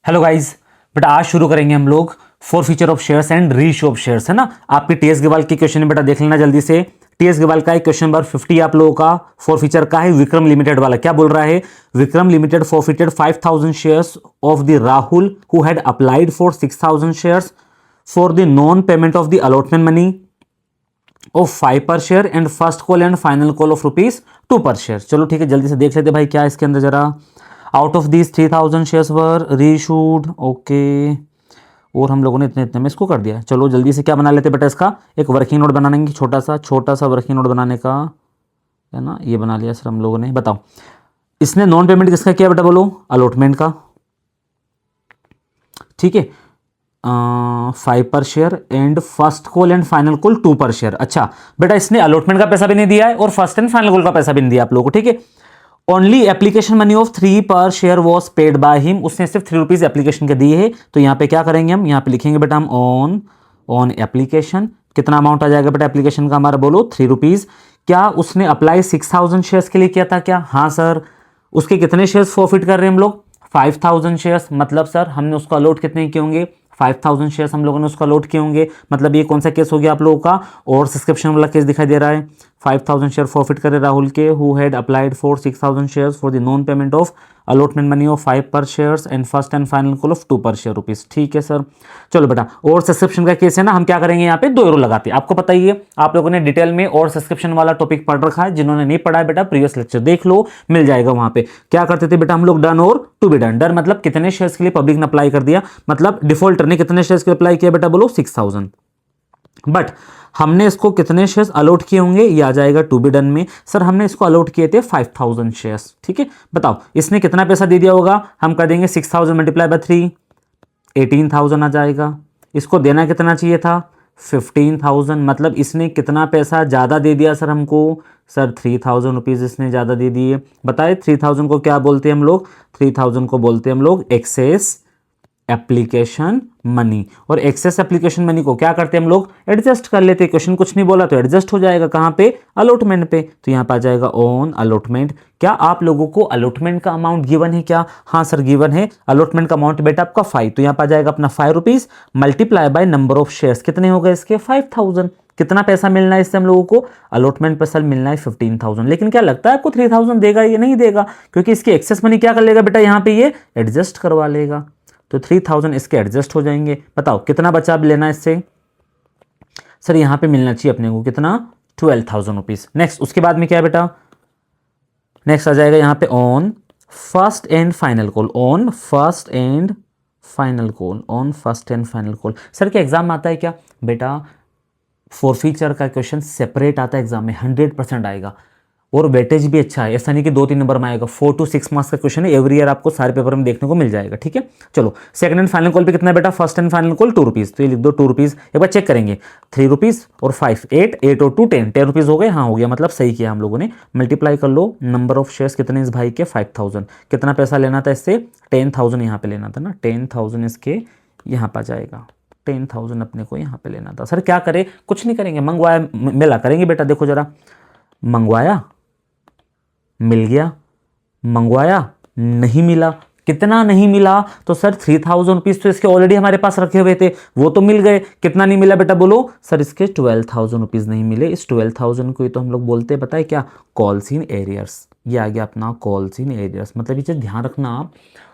Hello guys. बेटा आज शुरू करेंगे हम लोग four feature of shares and reissue of shares, है ना। आपके टीएस गेवाल के क्वेश्चन बेटा देख लेना जल्दी से। टीएस गेवाल का क्वेश्चन नंबर 50 आप लोगों का फोर फीचर का है। विक्रम लिमिटेड वाला क्या बोल रहा है? Vikram limited forfeited 5000 shares of the Rahul who had applied for 6000 shares for the non payment of the allotment money of 5 पर share and first call and final call of ₹2 पर शेयर। चलो ठीक है, जल्दी से देख लेते भाई क्या है इसके अंदर जरा। Out of these 3000 shares were reissued, okay, और हम लोगों ने इतने इतने में इसको कर दिया। चलो जल्दी से क्या बना लेते बेटा, इसका एक वर्किंग नोट बनाने की, छोटा सा वर्किंग नोट बनाने का, है ना। ये बना लिया सर हम लोगों ने। बताओ इसने नॉन पेमेंट किसका किया बेटा, बोलो अलॉटमेंट का, ठीक है। 5 पर share and first call and final call 2 पर शेयर। अच्छा बेटा इसने अलॉटमेंट का पैसा भी नहीं दिया है और फर्स्ट एंड फाइनल कॉल का पैसा भी नहीं दिया आप लोगों को, ठीक है। ओनली एप्लीकेशन मनी ऑफ 3 पर share was paid by him, उसने सिर्फ ₹3 एप्लीकेशन के दिए है। तो यहां पे क्या करेंगे हम, यहां पे लिखेंगे बेटा हम ऑन एप्लीकेशन। कितना अमाउंट आ जाएगा बेटा एप्लीकेशन का हमारा, बोलो ₹3। क्या उसने अप्लाई 6000 शेयर्स के लिए किया था क्या? हाँ सर। उसके कितने शेयर्स फॉरफिट कर रहे हैं हम लोग? 5000 शेयर्स। मतलब सर हमने उसको अलॉट कितने किए होंगे? 5000 शेयर्स हम लोगों ने उसको अलॉट किए होंगे। मतलब ये कौन सा केस हो गया आप लोगों का? और सब्सक्रिप्शन वाला केस दिखाई दे रहा है। 5000 शेयर फॉरफिट करे राहुल के who had applied for 6000 shares for the non payment of allotment money of 5 पर shares and first and final call of 2 पर शेयर ₹। ठीक है सर। चलो बेटा और सब्सक्रिप्शन का केस है ना, हम क्या करेंगे यहाँ पे 2 एरो लगाते हैं। आपको पता ही है, आप लोगों ने डिटेल में और सब्सक्रिप्शन वाला टॉपिक पढ़ रखा है। जिन्होंने नहीं पढ़ा है बेटा प्रीवियस लेक्चर देख लो, मिल जाएगा वहां पे। क्या करते थे बेटा हम लोग, डन और टू बी डन। डन मतलब कितने शेयर्स के लिए पब्लिक ने अप्लाई कर दिया, मतलब डिफॉल्टर ने कितने शेयर्स के लिए अप्लाई किया बेटा, बोलो 6000। बट हमने इसको कितने शेयर्स अलॉट किए होंगे, ये आ जाएगा टू बी डन में। सर हमने इसको अलॉट किए थे 5000 शेयर्स, ठीक है। बताओ इसने कितना पैसा दे दिया होगा, हम कर देंगे 6000 मल्टीप्लाई बाय 3, 18000 आ जाएगा। इसको देना कितना चाहिए था? 15000। मतलब इसने कितना पैसा ज़्यादा दे दिया सर हमको? सर ₹3000 इसने ज़्यादा दे दिए। बताए 3000 को क्या बोलते हैं हम लोग? 3000 को बोलते हैं हम लोग एक्सेस एप्लीकेशन मनी। और एक्सेस एप्लीकेशन मनी को क्या करते हैं हम लोग? एडजस्ट कर लेते हैं। क्वेश्चन कुछ नहीं बोला तो एडजस्ट हो जाएगा कहां पे? अलॉटमेंट पे। तो यहां पर आ जाएगा ऑन अलॉटमेंट। क्या आप लोगों को अलॉटमेंट का अमाउंट गिवन है क्या? हाँ सर गिवन है। अलॉटमेंट का अमाउंट बेटा आपका 5, तो यहां पर आ जाएगा अपना ₹5 multiply by number of shares. कितने हो गए इसके? 5000। कितना पैसा मिलना है इससे हम लोगों को? अलॉटमेंट पैसा मिलना है 15000। लेकिन क्या लगता है आपको 3000 देगा? ये नहीं देगा, क्योंकि इसकी एक्सेस मनी क्या कर लेगा बेटा, यहां पे ये एडजस्ट करवा लेगा। तो 3000 इसके एडजस्ट हो जाएंगे। बताओ कितना बचा अब लेना इससे? सर यहां पे मिलना चाहिए अपने को कितना? ₹12000। नेक्स्ट उसके बाद में क्या है बेटा? नेक्स्ट आ जाएगा यहां पे on first and final call. On first and final call, on first and final call. Sir क्या एग्जाम आता है क्या बेटा? फॉरफीचर का क्वेश्चन सेपरेट आता है एग्जाम में, 100% आएगा और वेटेज भी अच्छा है। ऐसा नहीं कि 2-3 नंबर में आएगा। 4 to 6 मार्क्स का क्वेश्चन है, एवरी ईयर आपको सारे पेपर में देखने को मिल जाएगा, ठीक है। चलो सेकंड एंड फाइनल कॉल पे कितना है बेटा? फर्स्ट एंड फाइनल कॉल ₹2, तो ये लिख दो ₹2। एक बार चेक करेंगे, ₹3 और 5, 8 और 2 10, ₹10 हो गए। हाँ हो गया, मतलब सही किया हम लोगों ने। मल्टीप्लाई कर लो नंबर ऑफ शेयर्स कितने इस भाई के? 5000। कितना पैसा लेना था इससे? 10000 यहाँ पे लेना था ना, 10000 इसके यहाँ पर जाएगा। 10000 अपने को यहाँ पे लेना था। सर क्या करे? कुछ नहीं करेंगे, मंगवाया मिला करेंगे बेटा। देखो जरा, मंगवाया मिल गया, मंगवाया नहीं मिला। कितना नहीं मिला? तो सर ₹3000 तो इसके ऑलरेडी हमारे पास रखे हुए थे, वो तो मिल गए। कितना नहीं मिला बेटा, बोलो? सर इसके ₹12000 नहीं मिले। इस 12000 को ही तो हम लोग बोलते हैं, पता है क्या? Calls in arrears. ये आ गया अपना कॉल्स इन एरियर्स। मतलब ये चीज ध्यान रखना आप।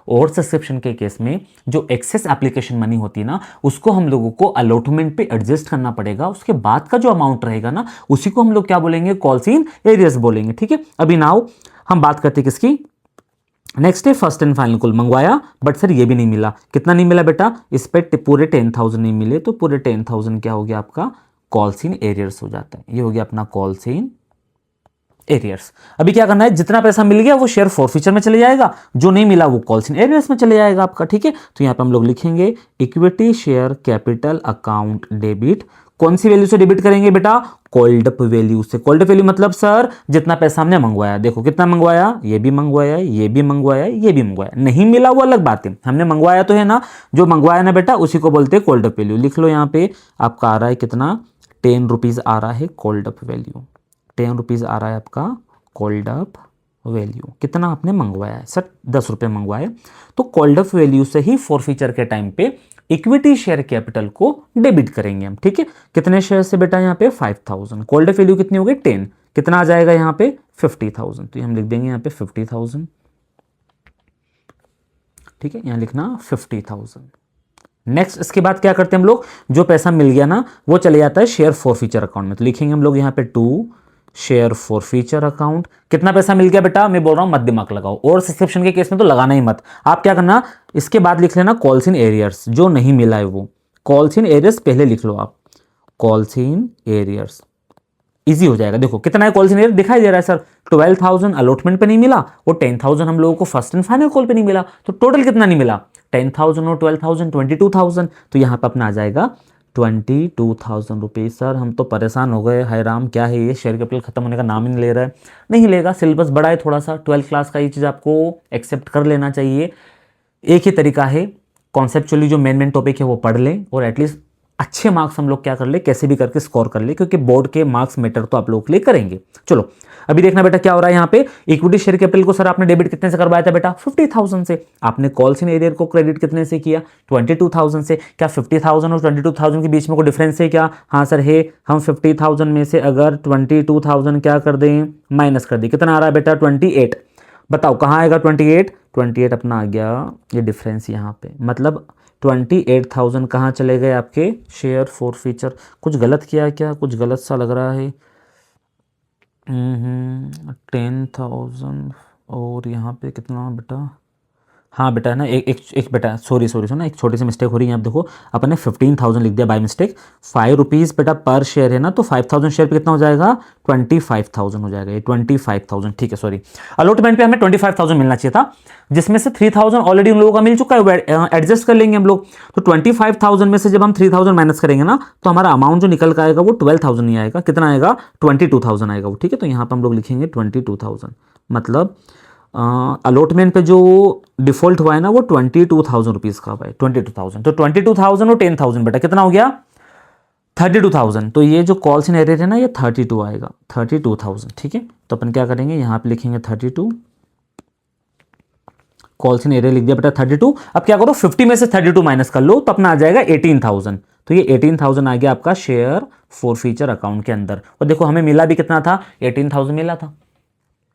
और सब्सक्रिप्शन के केस में जो एक्सेस एप्लीकेशन मनी होती है ना, उसको हम लोगों को अलॉटमेंट पे एडजस्ट करना पड़ेगा। उसके बाद का जो अमाउंट रहेगा ना, उसी को हम लोग क्या बोलेंगे? कॉल्स इन एरियर्स बोलेंगे, ठीक है। अभी नाउ हम बात करते हैं किसकी? नेक्स्ट है फर्स्ट एंड फाइनल कॉल। मंगवाया बट सर ये भी नहीं मिला। कितना नहीं मिला बेटा? इस पे पूरे 10000 नहीं मिले, तो पूरे 10000 क्या हो गया आपका? कॉल्स इन एरियर्स हो जाता है। ये हो गया अपना कॉल्स इन एरियर्स। अभी क्या करना है? जितना पैसा मिल गया वो शेयर फॉरफीचर में चले जाएगा, जो नहीं मिला वो कॉल्स इन एरियर्स में चले जाएगा आपका, ठीक है। तो यहां पे हम लोग लिखेंगे equity share capital account debit. कौन सी वैल्यू से डेबिट करेंगे बेटा? कॉल्ड अप वैल्यू से। कॉल्ड अप वैल्यू मतलब सर जितना पैसा हमने मंगवाया। देखो कितना मंगवाया, ये भी मंगवाया, ये भी मंगवाया, ये भी मंगवाया। नहीं मिला वो अलग बात है, हमने मंगवाया तो है ना। जो मंगवाया ना बेटा उसी को बोलते हैं कॉल्ड अप वैल्यू। लिख लो यहाँ पे आपका आ रहा है कितना? ₹10 आ रहा है कॉल्ड अप वैल्यू। ₹10 आ रहा है आपका कॉल्ड अप वैल्यू कितना आपने मंगवाया है सर, 10 रुपये मंगवाए, तो कॉल्ड अप वैल्यू से ही फॉरफीचर के टाइम पे इक्विटी शेयर कैपिटल को डेबिट करेंगे हम, ठीक है। कितने शेयर से बेटा यहाँ पे 5000, कॉल्ड अप वैल्यू कितनी हो गई 10, कितना आ जाएगा यहाँ पे 50,000, तो हम लिख देंगे यहाँ पे 50,000, ठीक है, यहाँ लिखना 50,000। नेक्स्ट इसके बाद क्या करते हैं हम लोग, जो पैसा मिल गया ना वो चले जाता है शेयर फॉरफीचर अकाउंट में, तो लिखेंगे हम लोग यहाँ पे 2 शेयर फॉरफीचर अकाउंट। कितना पैसा मिल गया बेटा, मैं बोल रहा हूं मत दिमाग लगाओ, और सब्सक्रिप्शन के केस में तो लगाना ही मत। आप क्या करना, इसके बाद लिख लेना कॉल्स इन एरियर्स, जो नहीं मिला है वो कॉल्स इन एरियर्स पहले लिख लो आप, कॉल्स इन एरियर्स, इजी हो जाएगा। देखो कितना है कॉल्स इन एरियर दिखाई दे रहा है सर, 12,000 अलॉटमेंट पे नहीं मिला और 10,000 हम लोगों को फर्स्ट एंड फाइनल कॉल पे नहीं मिला, तो टोटल कितना नहीं मिला, 10,000 और 12,000 22,000, तो यहाँ पर अपना आ जाएगा 22,000 रुपीज़। सर हम तो परेशान हो गए, हाय राम क्या है ये, शेयर कैपिटल खत्म होने का नाम ही नहीं ले रहा है। नहीं लेगा, सिलेबस बड़ा है थोड़ा सा, 12th क्लास का ये चीज़ आपको एक्सेप्ट कर लेना चाहिए। एक ही तरीका है, कॉन्सेप्चुअली जो मेन टॉपिक है वो पढ़ लें और एटलीस्ट अच्छे मार्क्स हम लोग क्या कर ले, कैसे भी करके स्कोर कर ले, क्योंकि बोर्ड के मार्क्स मैटर तो आप लोगों के लिए करेंगे। चलो अभी देखना बेटा क्या हो रहा है यहाँ पे, इक्विटी शेयर कैपिटल को सर आपने डेबिट कितने से करवाया था बेटा 50,000 से, आपने कॉल्स इन एरियर को क्रेडिट कितने से किया 22,000 से। क्या 50,000 और 22,000 के बीच में कोई डिफरेंस है क्या, हाँ सर है। हम 50,000 में से अगर 22,000 क्या कर दें, माइनस कर दें, कितना आ रहा है बेटा 28, बताओ कहाँ आएगा 28 अपना आ गया ये डिफरेंस यहाँ पे, मतलब 28,000 कहाँ चले गए आपके शेयर फॉरफीचर। कुछ गलत किया क्या, कुछ गलत सा लग रहा है। 10,000 और यहाँ पे कितना बेटा, हाँ बेटा है ना, एक बेटा सॉरी सुना, एक छोटी सी मिस्टेक हो रही है। आप देखो अपन ने 15,000 लिख दिया बाय मिस्टेक, 5 रुपीज़ बेटा पर शेयर है ना, तो 5,000 शेयर पे कितना हो जाएगा 25,000 हो जाएगा, ये 25,000 ठीक है। सॉरी, अलॉटमेंट पे हमें 25,000 मिलना चाहिए था, जिसमें से 3,000 ऑलरेडी उन लोगों का मिल चुका है, एडजस्ट कर लेंगे हम लोग। तो 25,000 में से जब हम 3,000 माइनस करेंगे ना, तो हमारा अमाउंट जो निकल कर आएगा वो 12,000 नहीं आएगा, कितना आएगा 22,000 आएगा वो, ठीक है। तो यहाँ पर हम लोग लिखेंगे 22,000, मतलब अलॉटमेंट पे जो डिफॉल्ट हुआ है ना वो 22,000 रुपीज़ का हुआ है, 22,000, तो 22,000 और 10,000 बेटा कितना हो गया 32,000। तो ये जो कॉल्स इन एरियर है ना ये 32 आएगा, 32,000, ठीक है। तो अपन क्या करेंगे यहाँ पे लिखेंगे 32, कॉल्स इन एरियर लिख दिया बेटा 32। अब क्या करो 50 में से 32 माइनस कर लो, तो अपना आ जाएगा 18,000, तो ये 18,000 आ गया आपका शेयर फॉरफीचर अकाउंट के अंदर। और देखो हमें मिला भी कितना था 18,000 मिला था,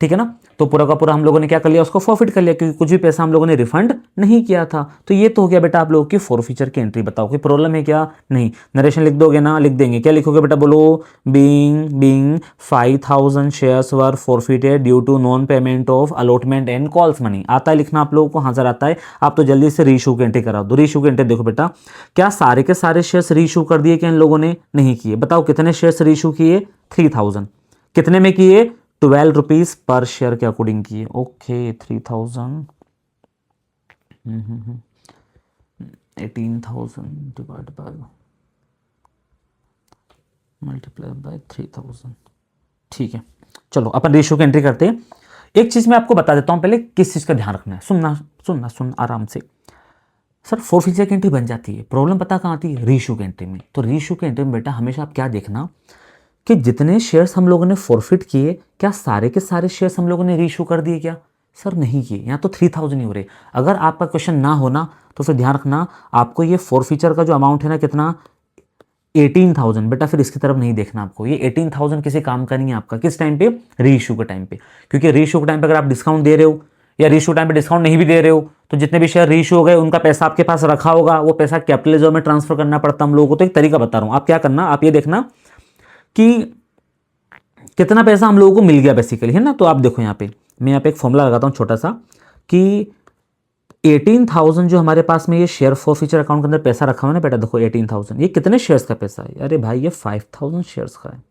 ठीक है ना। तो पूरा का पूरा हम लोगों ने क्या कर लिया, उसको फॉरफिट कर लिया, क्योंकि कुछ भी पैसा हम लोगों ने रिफंड नहीं किया था। तो ये तो हो गया बेटा आप लोगों की फॉरफीचर की एंट्री। बताओ कोई प्रॉब्लम है क्या, नहीं। नरेशन लिख दोगे ना, लिख देंगे, क्या लिखोगे बेटा बोलो, being 5,000 shares were forfeited due to non payment of allotment and calls money. आता है लिखना आप लोगों को, हाँ सर आता है। आप तो जल्दी से रीइशू की एंट्री करा दो। रीइशू की एंट्री देखो बेटा, क्या सारे के सारे शेयर्स रीइशू कर दिए क्या इन लोगों ने, नहीं किए। बताओ कितने शेयर्स रीइशू किए 3,000, कितने में किए 12 रुपीज पर शेयर के अकॉर्डिंग किए। Okay 3,000 18,000 divide by multiply by 3,000, ठीक है। चलो अपन रेशियो की एंट्री करते हैं। एक चीज मैं आपको बता देता हूं पहले, किस चीज का ध्यान रखना है, सुन आराम से। सर फॉरफीचर की एंट्री बन जाती है, प्रॉब्लम पता कहाँ आती है, रेशियो की एंट्री में। तो रेशियो की एंट्री में बेटा हमेशा आप क्या देखना कि जितने शेयर्स हम लोगों ने फॉरफिट किए, क्या सारे के सारे शेयर्स हम लोगों ने रीइशू कर दिए क्या, सर नहीं किए। यहाँ तो 3,000 ही हो रहे। अगर आपका क्वेश्चन ना होना तो फिर ध्यान रखना, आपको ये फॉरफीचर का जो अमाउंट है ना कितना 18,000, बेटा फिर इसकी तरफ नहीं देखना आपको। ये 18,000 किसी काम का नहीं है आपका, किस टाइम पे, रीइशू के टाइम पे। क्योंकि रीइशू के टाइम पे अगर आप डिस्काउंट दे रहे हो या रीइशू टाइम पे डिस्काउंट नहीं भी दे रहे हो, तो जितने भी शेयर रीइशू हो गए उनका पैसा आपके पास रखा होगा, वो पैसा कैपिटल रिजर्व में ट्रांसफर करना पड़ता हम लोगों को। तो एक तरीका बता रहा हूँ, आप क्या करना, आप ये देखना कि कितना पैसा हम लोगों को मिल गया बेसिकली, है ना। तो आप देखो यहाँ पे मैं यहाँ पे एक फॉर्मूला लगाता हूँ छोटा सा, कि 18,000 जो हमारे पास में ये शेयर फॉरफीचर अकाउंट के अंदर पैसा रखा हुआ है ना बेटा, देखो 18,000 ये कितने शेयर्स का पैसा है, अरे भाई ये 5,000 शेयर्स का है।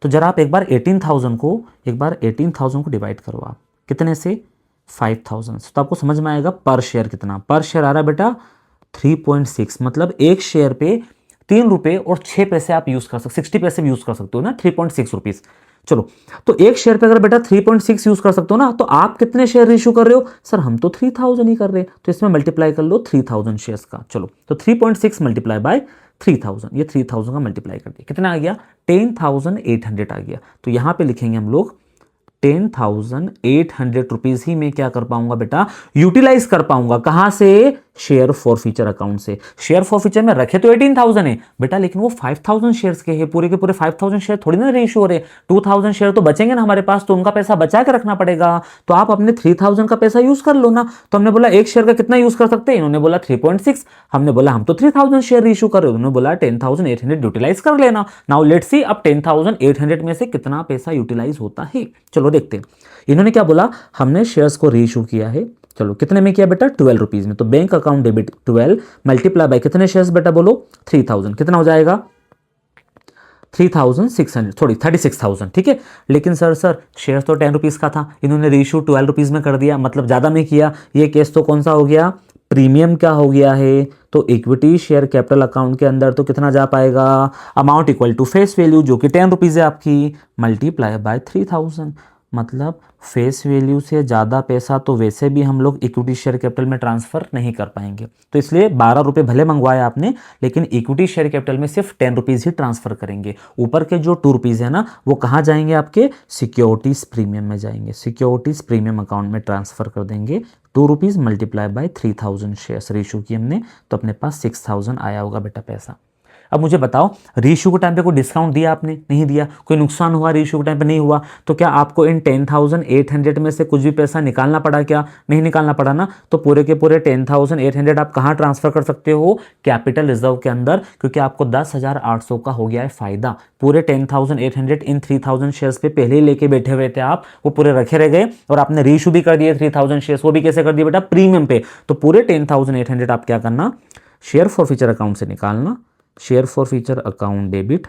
तो जरा आप एक बार 18,000 को डिवाइड करो आप कितने से 5,000 से, तो आपको समझ में आएगा पर शेयर कितना, पर शेयर आ रहा है बेटा 3.6, मतलब एक शेयर पे 3 रुपये और 6 पैसे आप यूज कर सकते, 60 पैसे भी यूज कर सकते हो ना, 3.6 रुपीज। चलो तो एक शेयर पे अगर बेटा 3.6 यूज कर सकते हो ना, तो आप कितने शेयर इशू कर रहे हो, सर हम तो 3,000 ही कर रहे हैं, तो इसमें मल्टीप्लाई कर लो 3,000 शेयर्स का। चलो तो 3.6 मल्टीप्लाई बाय 3,000, ये 3,000 का मल्टीप्लाई कर दिया, कितना आ गया 10,800 आ गया। तो यहां पे लिखेंगे हम लोग 10,800 रुपीज ही मैं क्या कर पाऊंगा बेटा, यूटिलाइज कर पाऊंगा। कहां से? शेयर फॉर फ्यूचर अकाउंट से। शेयर फॉर फ्यूचर में रखे तो 18,000 है बेटा, लेकिन वो 5,000 शेयर्स के हैं, पूरे के पूरे 5,000 शेयर थोड़ी ना रेशियो हो रहे। 2,000 शेयर तो बचेंगे ना हमारे पास, तो उनका पैसा बचा के रखना पड़ेगा। तो आप अपने 3,000 का पैसा यूज कर लो ना। तो हमने बोला एक शेयर का कितना यूज कर सकते हैं, इन्होंने बोला 3.6, हमने बोला हम तो 3,000 शेयर इशू कर रहे हो, उन्होंने बोला 10,800 यूटिलाइज कर लेना। नाउ लेट्स सी अब 10,800 में से कितना पैसा यूटिलाइज होता है, चलो देखते हैं। इन्होंने क्या बोला, हमने शेयर्स को रीइशू किया है, चलो कितने में किया बेटा, 12 रुपीज में। तो bank account debit 12 multiply by कितने शेयर्स बेटा बोलो, 3,000, कितना हो जाएगा 3,600, थोड़ी 36,000, ठीक है। लेकिन सर शेयर तो 10 रुपीज का था, इन्होंने रीइशू 12 रुपीज में कर दिया, मतलब ज्यादा में किया। ये केस तो कौन सा हो गया, प्रीमियम क्या हो गया है। तो इक्विटी शेयर कैपिटल अकाउंट के अंदर तो कितना जा पाएगा, amount equal to face value जो कि 10 रुपीज है आपकी, मल्टीप्लाई बाय 3,000। मतलब फेस वैल्यू से ज़्यादा पैसा तो वैसे भी हम लोग इक्विटी शेयर कैपिटल में ट्रांसफ़र नहीं कर पाएंगे। तो इसलिए 12 रुपये भले मंगवाए आपने, लेकिन इक्विटी शेयर कैपिटल में सिर्फ 10 रुपीज़ ही ट्रांसफ़र करेंगे। ऊपर के जो 2 रुपीज़ है ना, वो कहाँ जाएंगे, आपके सिक्योरिटीज़ प्रीमियम में जाएंगे। सिक्योरिटीज़ प्रीमियम अकाउंट में ट्रांसफ़र कर देंगे। 2 rupees multiply by 3,000 shares reissue की हमने, तो अपने पास 6,000 आया होगा बेटा पैसा। अब मुझे बताओ, रीइशू के टाइम पे कोई डिस्काउंट दिया आपने, नहीं दिया। कोई नुकसान हुआ रीइशू के टाइम पे, नहीं हुआ। तो क्या आपको इन 10,800 में से कुछ भी पैसा निकालना पड़ा क्या, नहीं निकालना पड़ा ना। तो पूरे के पूरे 10,800 आप कहाँ ट्रांसफर कर सकते हो, कैपिटल रिजर्व के अंदर, क्योंकि आपको 10,800 का हो गया है फायदा। पूरे 10,800 इन 3,000 शेयर्स पे पहले ही लेके बैठे हुए थे आप, वो पूरे रखे रह गए, और आपने रीइशू भी कर दिए 3,000 शेयर्स। वो भी कैसे कर दिए बेटा, प्रीमियम पे। तो पूरे 10,800 आप क्या करना, शेयर फॉर फ्यूचर अकाउंट से निकालना। Share for future account debit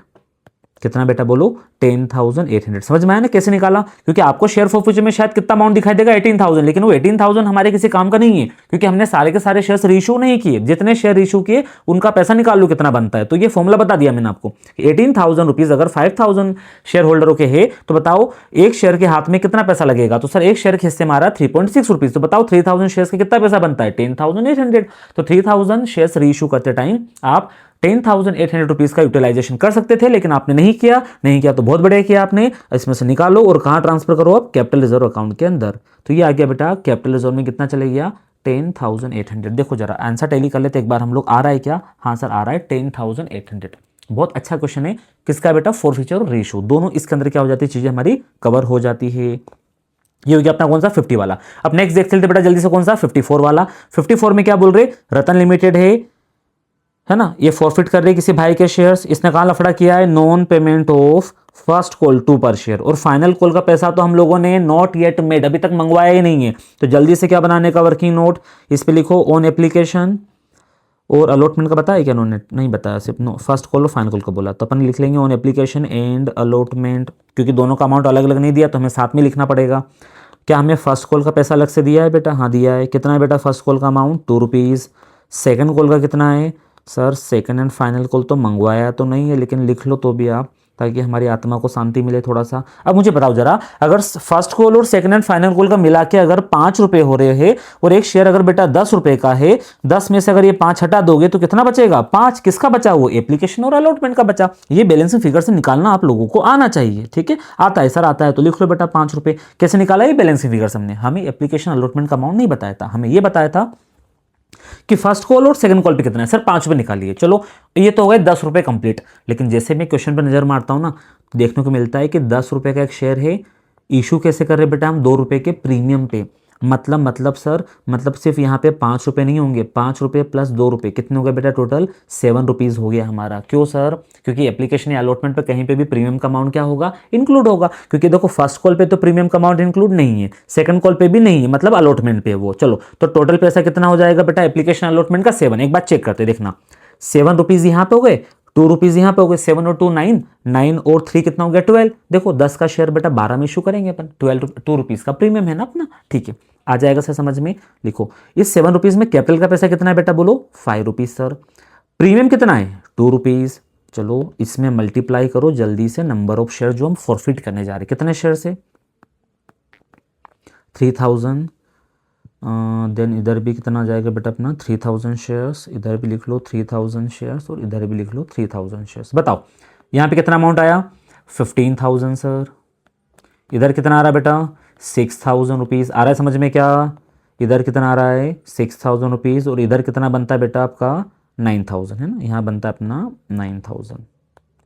कितना बेटा बोलो, 10,800। समझ में आया ना कैसे निकाला। क्योंकि आपको शेयर फॉर फ्यूचर में शायद कितना अमाउंट दिखाई देगा, 18,000, लेकिन वो 18,000 हमारे किसी काम का नहीं है, क्योंकि हमने सारे के सारे शेयर्स रीइशू नहीं किए। जितने शेयर इशू किए उनका पैसा निकाल लो कितना बनता है। तो ये फॉर्मूला बता दिया मैंने आपको, 18,000 रुपीज अगर 5,000 शेयर होल्डरों के है, तो बताओ एक शेयर के हाथ में कितना पैसा लगेगा। तो सर एक शेयर के हिस्से मारा 3.6 रुपीज, तो बताओ 3,000 शेयर्स का कितना पैसा बनता है, 10,800। तो 3,000 शेयर्स रीइशू करते टाइम आप 10,800 रुपीज का यूटिलाइजेशन कर सकते थे, लेकिन आपने नहीं किया। नहीं किया तो बहुत बढ़िया किया आपने। इसमें से निकालो और कहां ट्रांसफर करो, आप कैपिटल रिजर्व अकाउंट के अंदर। तो ये आ गया बेटा, कैपिटल रिजर्व में कितना चले गया, 10,800। देखो जरा आंसर टैली कर लेते एक बार हम लोग। आ रहा है क्या, हाँ सर आ रहा है 10,800। बहुत अच्छा क्वेश्चन है। किसका बेटा, फॉर फ्यूचर और रेशो दोनों इसके अंदर क्या हो जाती है, चीजें हमारी कवर हो जाती है। ये हो गया अपना कौन सा, 50 वाला। अब नेक्स्ट देख लेते बेटा जल्दी से, कौन सा, 54 वाला। 54 में क्या बोल रहे, रतन लिमिटेड है ना, ये फॉरफिट कर रही है किसी भाई के शेयर्स। इसने कहां लफड़ा किया है, non payment of first call 2 पर शेयर, और फाइनल कॉल का पैसा तो हम लोगों ने नॉट येट मेड, अभी तक मंगवाया ही नहीं है। तो जल्दी से क्या बनाने का, वर्किंग नोट। इस पे लिखो ऑन एप्लीकेशन, और अलॉटमेंट का बताया क्या उन्होंने, नहीं बताया, सिर्फ नो फर्स्ट कॉल और फाइनल कॉल का बोला। तो अपन लिख लेंगे ऑन एप्लीकेशन एंड अलॉटमेंट, क्योंकि दोनों का अमाउंट अलग अलग नहीं दिया तो हमें साथ में लिखना पड़ेगा। क्या हमें फर्स्ट कॉल का पैसा अलग से दिया है बेटा, हाँ दिया है। कितना है बेटा फर्स्ट कॉल का अमाउंट, 2 रुपीज़। सेकेंड कॉल का कितना है, sir second and final call तो मंगवाया तो नहीं है, लेकिन लिख लो तो भी आप, ताकि हमारी आत्मा को शांति मिले थोड़ा सा। अब मुझे बताओ जरा, अगर फर्स्ट कॉल और सेकंड एंड फाइनल कॉल का मिला के अगर 5 रुपए हो रहे हैं, और एक शेयर अगर बेटा 10 रुपए का है, 10 में से अगर ये 5 हटा दोगे तो कितना बचेगा, 5। किसका बचा, वो एप्लीकेशन और अलॉटमेंट का बचा। ये बैलेंसिंग फिगर से निकालना आप लोगों को आना चाहिए, ठीक है। आता है सर, आता है तो लिख लो बेटा 5 रुपए। कैसे निकाला ये बैलेंसिंग फिगर से हमने, हमें एप्लीकेशन अलॉटमेंट का अमाउंट नहीं बताया था, हमें ये बताया था कि फर्स्ट कॉल और सेकंड कॉल पे कितना है, सर 5 रुपए निकालिए। चलो ये तो हो गए 10 रुपए कंप्लीट। लेकिन जैसे मैं क्वेश्चन पर नजर मारता हूं ना, तो देखने को मिलता है कि 10 रुपए का एक शेयर है, इशू कैसे कर रहे बेटा हम, 2 रुपए के प्रीमियम पे। मतलब सर, मतलब सिर्फ यहाँ पे 5 रुपए नहीं होंगे, 5 रुपए प्लस 2 रुपए कितने हो गए बेटा, टोटल 7 रुपीज हो गया हमारा। क्यों सर, क्योंकि एप्लीकेशन या अलॉटमेंट पे कहीं पे भी प्रीमियम का अमाउंट क्या होगा, इंक्लूड होगा। क्योंकि देखो फर्स्ट कॉल पे तो प्रीमियम का अमाउंट इंक्लूड नहीं है, सेकंड कॉल पे भी नहीं है, मतलब अलॉटमेंट पे वो। चलो तो टोटल पैसा कितना हो जाएगा बेटा एप्लीकेशन अलॉटमेंट का, 7। एक बात चेक करते देखना, 7 रुपीज यहाँ पे हो गए, 2 रुपीज यहाँ पे हो गए, 7 और 2 9, 9 और 3 कितना हो गया, 12। देखो 10 का शेयर बेटा 12 में इशू करेंगे अपन, 2 रुपीज का प्रीमियम है ना अपना, ठीक है। आ जाएगा सर समझ में। लिखो इस 7 रुपीज में कैपिटल का पैसा कितना है बेटा बोलो, 5 रुपीज सर। प्रीमियम कितना है, 2 रुपीज। चलो इसमें मल्टीप्लाई करो जल्दी से नंबर ऑफ शेयर जो हम फॉरफिट करने जा रहे हैं, कितने शेयर से, 3,000। देन इधर भी कितना जाएगा बेटा अपना, 3,000 शेयर्स। इधर भी लिख लो 3,000 शेयर्स, और इधर भी लिख लो 3,000 शेयर्स। बताओ यहाँ पे कितना अमाउंट आया, 15,000 सर। इधर कितना आ रहा है बेटा 6,000 रुपीज़ आ रहा है समझ में क्या। इधर कितना आ रहा है 6,000 रुपीज़ और इधर कितना बनता है बेटा आपका 9,000 है ना, यहाँ बनता है अपना 9,000।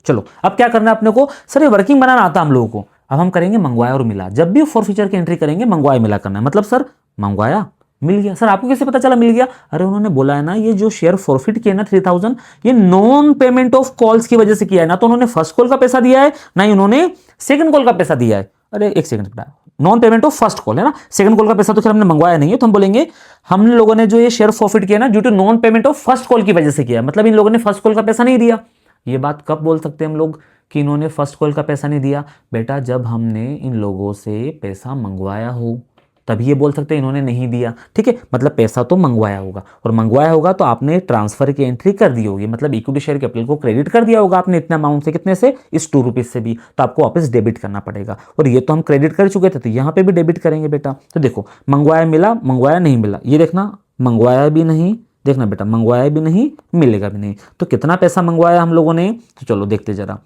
चलो अब क्या करना है अपने को, सर ये वर्किंग बनाना आता हम लोगों को। अब हम करेंगे मंगवाया और मिला। जब भी फॉरफीचर की एंट्री करेंगे मंगवाया मिला करना है। मतलब सर मंगवाया मिल गया, सर आपको कैसे पता चला मिल गया? अरे उन्होंने बोला है ना ये जो शेयर फॉरफिट किया ना 3,000, ये नॉन पेमेंट ऑफ कॉल्स की वजह से किया है ना। तो उन्होंने फर्स्ट कॉल का पैसा दिया है ना ही उन्होंने सेकंड कॉल का पैसा दिया है। अरे एक सेकंड बेटा, non payment of first call है ना, सेकंड कॉल का पैसा तो खैर हमने मंगवाया नहीं है। तो हम बोलेंगे हम लोगों ने जो ये शेयर फॉरफिट किया ना due to non payment of first call की वजह से किया है। मतलब इन लोगों ने फर्स्ट कॉल का पैसा नहीं दिया। ये बात कब बोल सकते हैं हम लोग कि इन्होंने फर्स्ट कॉल का पैसा नहीं दिया? बेटा जब हमने इन लोगों से पैसा मंगवाया हो तभी ये बोल सकते हैं इन्होंने नहीं दिया। ठीक है, मतलब पैसा तो मंगवाया होगा, और मंगवाया होगा तो आपने ट्रांसफर की एंट्री कर दी होगी, मतलब इक्विटी शेयर कैपिटल को क्रेडिट कर दिया होगा आपने इतने अमाउंट से, कितने से, इस 2 रुपीज से भी, तो आपको वापस डेबिट करना पड़ेगा। और ये तो हम क्रेडिट कर चुके थे तो यहाँ पे भी डेबिट करेंगे बेटा। तो देखो मंगवाया मिला, मंगवाया नहीं मिला, ये देखना मंगवाया भी नहीं, देखना बेटा मंगवाया भी नहीं मिलेगा भी नहीं। तो कितना पैसा मंगवाया हम लोगों ने, तो चलो देखते जरा।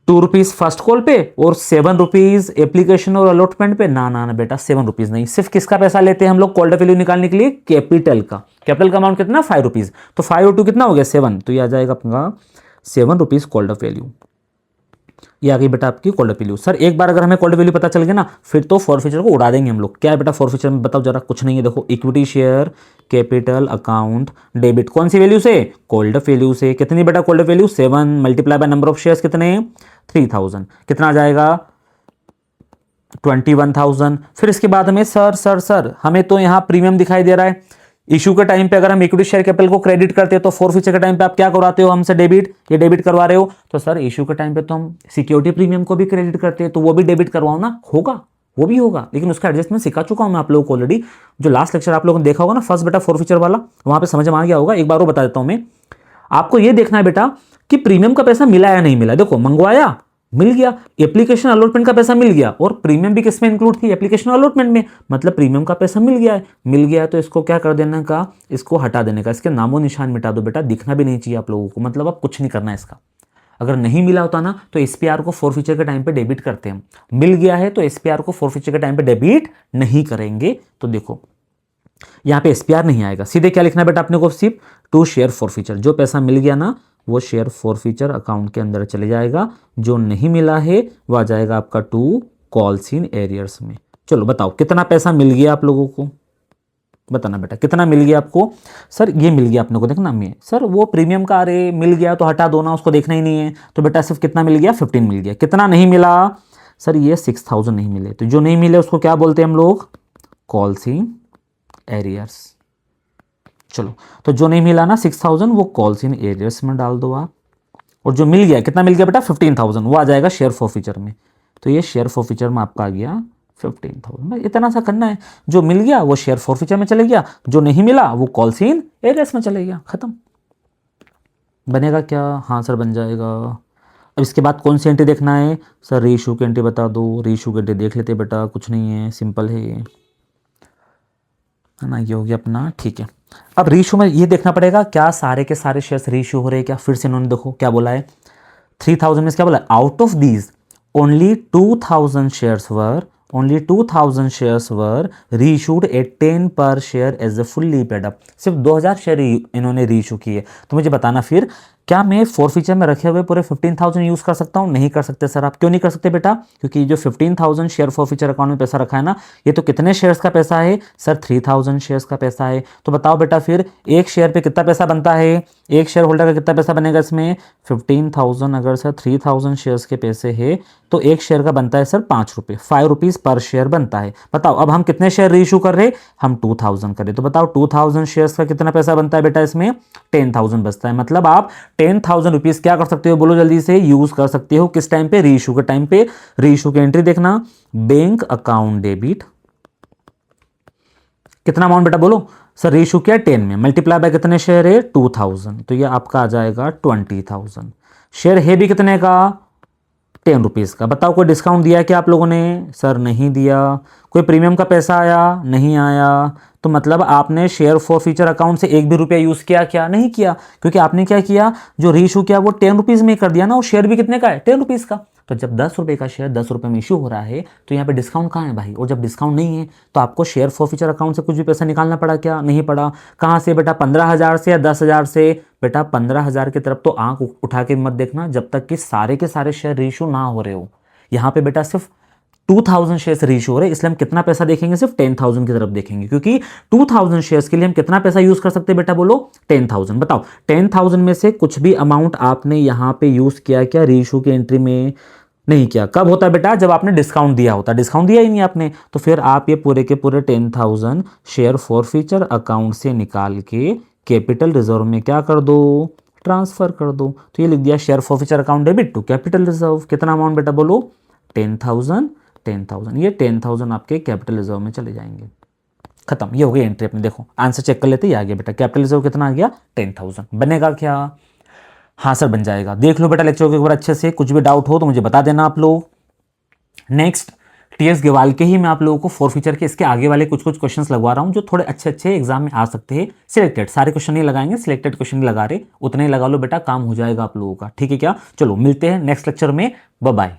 2 रुपीज फर्स्ट कॉल पे और 7 रुपीज एप्लीकेशन और अलॉटमेंट पे। ना ना ना बेटा 7 रुपीज नहीं, सिर्फ किसका पैसा लेते हैं हम लोग कॉल्ड वैल्यू निकालने के लिए? कैपिटल का। कैपिटल का अमाउंट कितना 5 रुपीज, तो 5 और 2 कितना हो गया 7, तो ये आ जाएगा अपना 7 रुपीज कॉल्ड वैल्यू। ये आ गई बेटा आपकी कॉल्ड वैल्यू। सर एक बार अगर हमें कॉल्ड वैल्यू पता चल गया ना फिर तो फॉरफीचर को उड़ा देंगे हम लोग। क्या है बेटा फॉरफीचर में बताओ जरा? कुछ नहीं है, देखो equity share capital account debit, कौन सी वैल्यू से? कॉल्ड वैल्यू से। कितनी बेटा called value? 7 multiply by number of shares कितने? 3,000। कितना आ जाएगा 21,000। फिर इसके बाद हमें सर हमें तो यहाँ प्रीमियम दिखाई दे रहा है। इशू के टाइम पे अगर हम इक्विटी शेयर कैपिटल को क्रेडिट करते हैं तो फॉरफीचर के टाइम पे आप क्या करवाते हो हमसे? डेबिट। ये डेबिट करवा रहे हो तो सर इशू के टाइम पे तो हम सिक्योरिटी प्रीमियम को भी क्रेडिट करते हैं, तो वो भी डेबिट करवाओ ना। होगा, वो भी होगा, लेकिन उसका एडजस्टमेंट सिखा चुका हूं मैं आप लोगों को ऑलरेडी। जो लास्ट लेक्चर आप लोगों ने देखा होगा ना फर्स्ट बेटा फॉरफीचर वाला, वहां पे समझ में आ गया होगा। एक बार वो बता देता हूं मैं आपको। ये देखना है बेटा कि प्रीमियम का पैसा मिला या नहीं मिला। देखो मंगवाया मिल गया, एप्लीकेशन अलॉटमेंट का पैसा मिल गया, और प्रीमियम भी किसमें इंक्लूड थी? एप्लीकेशन अलॉटमेंट में। मतलब प्रीमियम का पैसा मिल गया है, मिल गया है तो इसको क्या कर देने का? इसको हटा देने का, इसके नामो निशान मिटा दो बेटा, दिखना भी नहीं चाहिए आप लोगों को। मतलब अब कुछ नहीं करना है इसका। अगर नहीं मिला होता ना तो एसपीआर को फॉरफीचर के टाइम पे डेबिट करते हैं, मिल गया है तो एसपीआर को फॉरफीचर के टाइम पे डेबिट नहीं करेंगे। तो देखो यहाँ पे एसपीआर नहीं आएगा, सीधे क्या लिखना है बेटा अपने को? सिर्फ टू शेयर फॉरफीचर। जो पैसा मिल गया ना वो शेयर फॉरफीचर अकाउंट के अंदर चले जाएगा, जो नहीं मिला है वो आ जाएगा आपका टू कॉल्स इन एरियर्स में। चलो बताओ कितना पैसा मिल गया आप लोगों को, बताना बेटा कितना मिल गया आपको? सर ये मिल गया अपने को, देखना मैं सर वो प्रीमियम का, अरे मिल गया तो हटा दो ना, उसको देखना ही नहीं है। तो बेटा सिर्फ कितना मिल गया? 15 मिल गया। कितना नहीं मिला? सर ये 6,000 नहीं मिले, तो जो नहीं मिले उसको क्या बोलते हैं हम लोग? Calls in arrears. चलो तो जो नहीं मिला ना 6,000 वो कॉल्स इन एरियर्स में डाल दो आप, और जो मिल गया कितना मिल गया बेटा? 15,000, वो आ जाएगा शेयर फॉरफीचर में। तो ये शेयर फॉरफीचर में आपका आ गया 15,000। इतना सा करना है, जो मिल गया वो शेयर फॉरफीचर में चले गया, जो नहीं मिला वो कॉल्स इन एरियर्स में चले गया, खत्म। बनेगा क्या? हाँ सर बन जाएगा। अब इसके बाद कौन सी एंट्री देखना है? सर रीइशू की एंट्री बता दो। रीइशू की एंट्री देख लेते बेटा, कुछ नहीं है, सिंपल है ये, है ना, ये हो गया अपना। ठीक है, अब रीइशू में ये देखना पड़ेगा क्या सारे के सारे शेयर्स रीइशू हो रहे हैं क्या। फिर से इन्होंने देखो क्या बोला है, 3,000 में क्या बोला? Out of these only 2,000 shares were reissued at 10 per share as a fully paid up. सिर्फ 2,000 शेयर इन्होंने रीइशू किए। तो मुझे बताना फिर क्या मैं फॉरफीचर में रखे हुए पूरे 15,000 यूज कर सकता हूं? नहीं कर सकते सर। आप क्यों नहीं कर सकते बेटा? क्योंकि जो 15,000 शेयर फॉरफीचर अकाउंट में पैसा रखा है ना, ये तो कितने शेयर्स का पैसा है सर? 3,000 शेयर्स का पैसा है। तो बताओ बेटा फिर एक शेयर पे कितना पैसा बनता है? एक शेयर होल्डर का कितना पैसा बनेगा इसमें? 15,000। अगर सर 3,000 शेयर्स के पैसे है तो एक शेयर का बनता है सर 5 रुपये, 5 रुपीज पर शेयर बनता है। बताओ अब हम कितने शेयर रीइशू कर रहे? हम 2,000 कर रहे। तो बताओ 2,000 शेयर्स का कितना पैसा बनता है बेटा? इसमें 10,000 बचता है। मतलब आप 10,000 रुपीज क्या कर सकते हो? बोलो जल्दी से। यूज कर सकते हो किस टाइम पे? रीइशू के टाइम पे। रीइशू की एंट्री देखना, बैंक अकाउंट डेबिट, कितना अमाउंट बेटा बोलो? सर रीइशू किया 10 में, मल्टीप्लाई बाय कितने शेयर है? 2,000, तो ये आपका आ जाएगा 20,000। शेयर है भी कितने का? 10 रुपीज़ का। बताओ कोई डिस्काउंट दिया क्या आप लोगों ने? सर नहीं दिया। कोई प्रीमियम का पैसा आया? नहीं आया। तो मतलब आपने शेयर फॉरफीचर अकाउंट से एक भी रुपया यूज़ किया क्या? नहीं किया, क्योंकि आपने क्या किया, जो रीइशू किया वो 10 रुपीज़ में कर दिया ना। वो शेयर भी कितने का है? 10 रुपीज़ का। तो जब 10 रुपये का शेयर 10 रुपये में इशू हो रहा है तो यहाँ पे डिस्काउंट कहाँ है भाई, और जब डिस्काउंट नहीं है तो आपको शेयर फॉरफीचर अकाउंट से कुछ भी पैसा निकालना पड़ा क्या, नहीं पड़ा। कहाँ से बेटा, 15,000 से या 10,000 से। बेटा 15,000 की तरफ तो आंख उठा के मत देखना जब तक कि सारे के सारे शेयर रीइशू ना हो रहे हो। यहाँ पे बेटा सिर्फ 2000 शेयर्स रीइशू हो रहे, इसलिए हम कितना पैसा देखेंगे, सिर्फ 10,000 की तरफ देखेंगे, क्योंकि 2000 शेयर्स के लिए हम कितना पैसा यूज कर सकते हैं बेटा, बोलो 10,000। बताओ 10,000 में से कुछ भी अमाउंट आपने यहां पे यूज किया क्या रीइशू की एंट्री में, नहीं किया। कब होता है बेटा, जब आपने डिस्काउंट दिया होता है, डिस्काउंट दिया ही नहीं आपने, तो फिर आप ये पूरे के पूरे 10,000 शेयर फॉरफीचर अकाउंट से निकाल के कैपिटल रिजर्व में क्या कर दो, ट्रांसफर कर दो। तो ये लिख दिया share forfeiture account debit to capital reserve. कितना अमाउंट बेटा, बोलो 10,000। 10,000, ये 10,000 आपके कैपिटल रिजर्व में चले जाएंगे। खत्म, ये हो गई एंट्री अपनी। देखो आंसर चेक कर लेते, ये आ गया बेटा, कैपिटल रिजर्व कितना आ गया, 10,000। बनेगा क्या, हाँ सर बन जाएगा। देख लो बेटा लेक्चर को एक बार अच्छे से, कुछ भी डाउट हो तो मुझे बता देना आप लोग। नेक्स्ट टीएस गेवाल के ही मैं आप लोगों को फॉरफीचर के इसके आगे वाले कुछ क्वेश्चंस लगवा रहा हूं जो थोड़े अच्छे अच्छे एग्जाम में आ सकते हैं। सिलेक्टेड, सारे क्वेश्चन नहीं लगाएंगे, सिलेक्टेड क्वेश्चन नहीं लगा रहे, उतने ही लगा लो बेटा, काम हो जाएगा आप लोगों का। ठीक है क्या, चलो मिलते हैं नेक्स्ट लेक्चर में, बाय बाय।